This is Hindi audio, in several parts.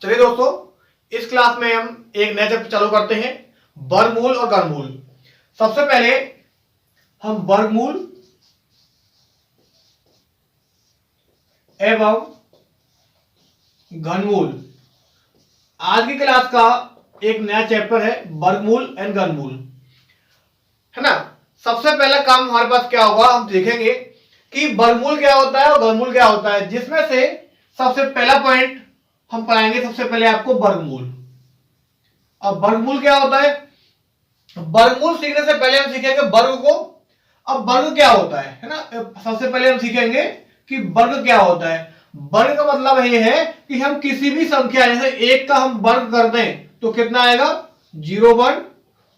चलिए दोस्तों, इस क्लास में हम एक नया चैप्टर चालू करते हैं, वर्गमूल और घनमूल। सबसे पहले हम वर्गमूल एवं घनमूल, आज की क्लास का एक नया चैप्टर है वर्गमूल एंड घनमूल, है ना। सबसे पहला काम हमारे पास क्या होगा, हम देखेंगे कि वर्गमूल क्या होता है और घनमूल क्या होता है, जिसमें से सबसे पहला पॉइंट हम पढ़ाएंगे सबसे पहले आपको वर्गमूल। अब वर्गमूल क्या होता है, वर्गमूल सीखने से पहले हम सीखेंगे वर्ग को। अब वर्ग क्या होता है ना, सबसे पहले हम सीखेंगे कि वर्ग क्या होता है। वर्ग का मतलब ये है कि हम किसी भी संख्या, जैसे 1 का हम वर्ग कर दें तो कितना आएगा 0 1,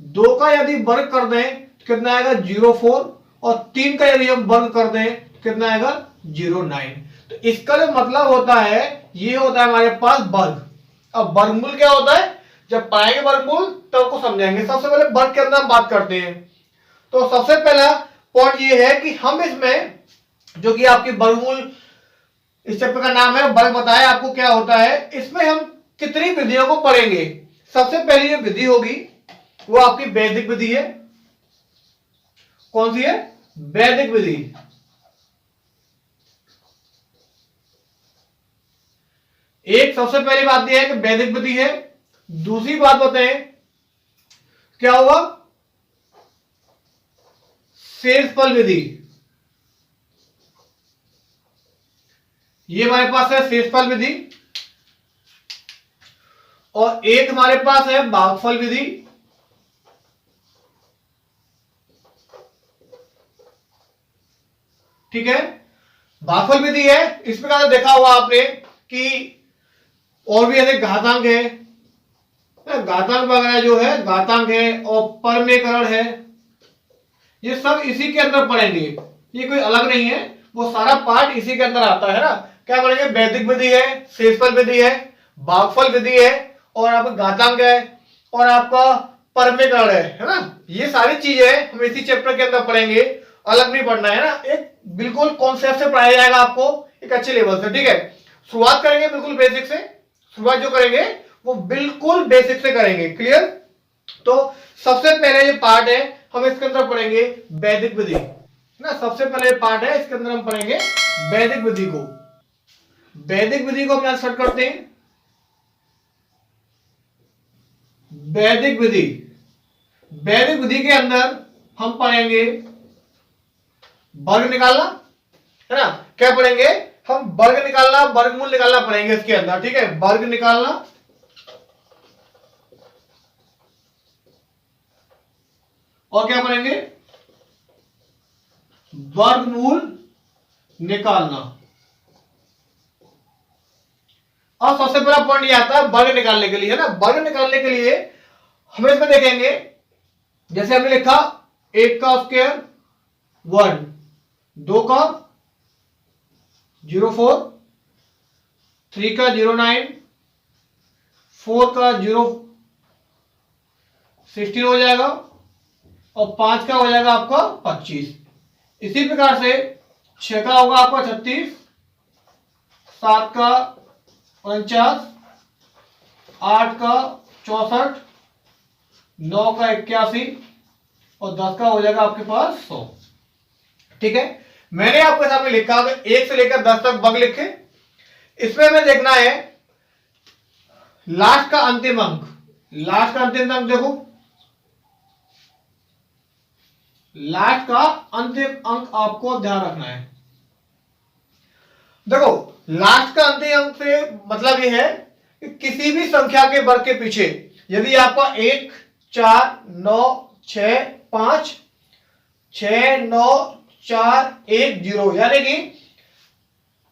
2 का यदि वर्ग कर दें तो कितना आएगा 0 4, और 3 का यदि हम वर्ग कर दें तो कितना आएगा 0 9। तो इसका जो मतलब होता है, ये होता है हमारे पास वर्ग। अब वर्गमूल क्या होता है, जब पाएंगे वर्गमूल तब आपको समझाएंगे। सबसे पहले वर्ग के अंदर हम बात करते हैं। तो सबसे पहला पॉइंट ये है कि हम इसमें, जो कि आपकी वर्गमूल इस चैप्टर का नाम है, वर्ग बताया आपको क्या होता है, इसमें हम कितनी विधियों को पढ़ेंगे। सबसे पहली जो विधि होगी वो आपकी वैदिक विधि है। कौन सी है, वैदिक विधि। एक सबसे पहली बात यह है कि वैदिक विधि है। दूसरी बात बताएं क्या होगा, शेषफल विधि। ये हमारे पास है शेषफल विधि, और एक हमारे पास है भागफल विधि। ठीक है, भागफल विधि है। इस प्रकार से देखा होगा आपने कि और भी ऐसे घातांक है, घातांक वगैरह जो है, घातांक है और परमेकरण है, ये सब इसी के अंदर पढ़ेंगे। ये कोई अलग नहीं है, वो सारा पार्ट इसी के अंदर आता है ना। क्या पढ़ेंगे, वैदिक विधि है, शेषफल विधि है, भागफल विधि है, और आपका घातांक है, और आपका परमेकरण है ना। ये सारी चीजें हम इसी चैप्टर के अंदर पढ़ेंगे, अलग नहीं पढ़ना है ना। एक बिल्कुल कॉन्सेप्ट से पढ़ाया जाएगा आपको, एक अच्छे लेवल से। ठीक है, शुरुआत करेंगे बिल्कुल बेसिक से। शुरुआत जो करेंगे वो बिल्कुल बेसिक से करेंगे। क्लियर। तो सबसे पहले ये पार्ट है, हम इसके अंदर पढ़ेंगे वैदिक विधि ना। सबसे पहले पार्ट है, इसके अंदर हम पढ़ेंगे वैदिक विधि को। वैदिक विधि को हम यहां स्टार्ट करते हैं। वैदिक विधि, वैदिक विधि के अंदर हम पढ़ेंगे वर्ग निकालना, है ना। क्या पढ़ेंगे हम, वर्ग निकालना, वर्गमूल निकालना पढ़ेंगे इसके अंदर। ठीक है, वर्ग निकालना और क्या पढ़ेंगे, वर्गमूल निकालना। और सबसे पहला पॉइंट ये आता है वर्ग निकालने के लिए, है ना। वर्ग निकालने के लिए हम इसमें देखेंगे, जैसे हमने लिखा 1 का स्क्वायर 1, 2 का 0 4, 3 का 0 9, 4 का 0 16 हो जाएगा, और 5 का हो जाएगा आपका 25। इसी प्रकार से 6 का होगा आपका 36, 7 का 49, 8 का 64, 9 का 81, और 10 का हो जाएगा आपके पास 100। ठीक है, मैंने आपके सामने लिखा 1 से लेकर 10 तक वर्ग लिखे। इसमें हमें देखना है लास्ट का अंतिम अंक। लास्ट का अंतिम अंक देखो, लास्ट का अंतिम अंक आपको ध्यान रखना है। देखो, लास्ट का अंतिम अंक से मतलब यह है कि किसी भी संख्या के वर्ग के पीछे यदि आपका 1 4 9 6 5 6 9 4 1 0, यानी कि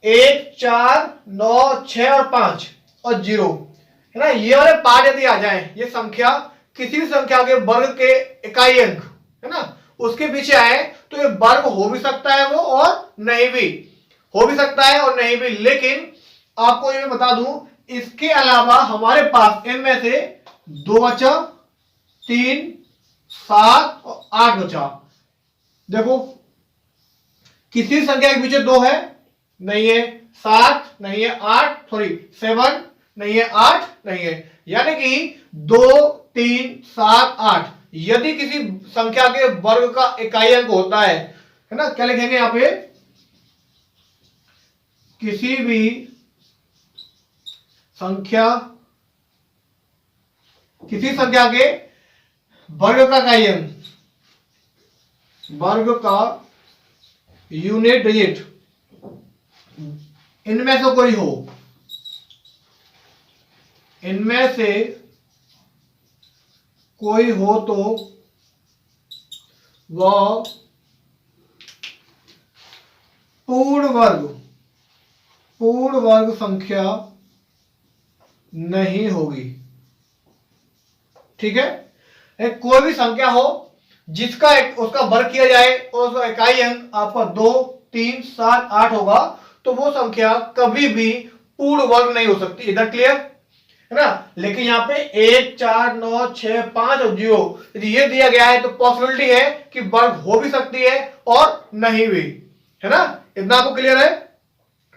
1 4 9 6 और 5 और 0, है ना। ये वाले पार्ट यदि आ जाए, ये संख्या किसी भी संख्या के वर्ग के इकाई अंक, है ना, उसके पीछे आए तो ये वर्ग हो भी सकता है वो, और नहीं भी हो भी सकता है और नहीं भी। लेकिन आपको ये बता दूं, इसके अलावा हमारे पास इनमें से 2 बचा, 3 7 और 8 बचा। देखो, किसी संख्या के पीछे 2 है नहीं है, 7 नहीं है, 8 सॉरी 7 नहीं है, 8 नहीं है, यानी कि 2 3 7 8 यदि किसी संख्या के वर्ग का इकाई अंक होता है ना, क्या लिखेंगे यहां पे, किसी भी संख्या के वर्ग का इकाई अंक, वर्ग का यूनिट डिजिट इनमें से कोई हो, इनमें से कोई हो तो वह पूर्ण वर्ग संख्या नहीं होगी। ठीक है, कोई भी संख्या हो जिसका उसका वर्ग किया जाए और उसका इकाई अंक आपका 2 3 7 8 होगा, तो वो संख्या कभी भी पूर्ण वर्ग नहीं हो सकती। इधर क्लियर है ना। लेकिन यहाँ पे 1 4 9 6 5 और 0 यदि ये दिया गया है तो पॉसिबिलिटी है कि वर्ग हो भी सकती है और नहीं भी, है ना। इतना आपको क्लियर है।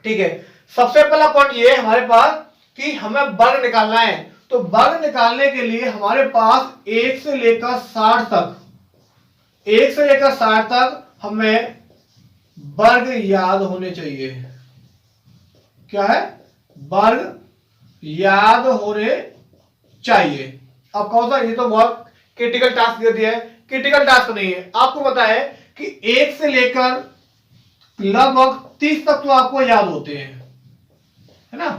ठीक है, सबसे पहला पॉइंट ये है हमारे पास कि हमें वर्ग निकालना है। तो वर्ग निकालने के लिए हमारे पास 1 से लेकर 60 तक, 1 से लेकर 60 तक हमें वर्ग याद होने चाहिए। क्या है, वर्ग याद होने चाहिए। अब कौन सा, ये तो बहुत क्रिटिकल टास्क दे दिया है। क्रिटिकल टास्क नहीं है, आपको पता है कि 1 से लेकर लगभग 30 तक तो आपको याद होते हैं, है ना।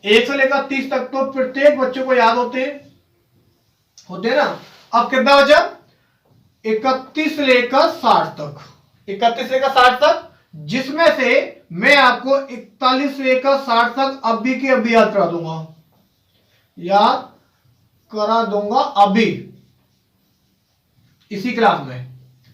1 से लेकर 30 तक तो प्रत्येक बच्चे को याद होते हैं ना। अब कितना बचा, 31 से लेकर 60 तक, 31 से लेकर 60 तक, जिसमें से मैं आपको 41 से लेकर 60 तक अभी के अभी याद करा दूंगा अभी इसी क्लास में,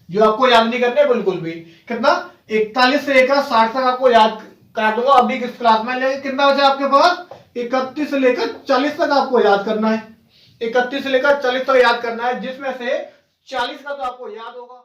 जो आपको याद नहीं करने बिल्कुल भी। कितना, 41 से लेकर 60 तक आपको याद करा दूंगा अभी किस क्लास में। लेकिन कितना बचा आपके पास, 31 से लेकर 40 तक आपको याद करना है। 31 से लेकर 40 तक याद करना है, जिसमें से 40 का तो आपको याद होगा।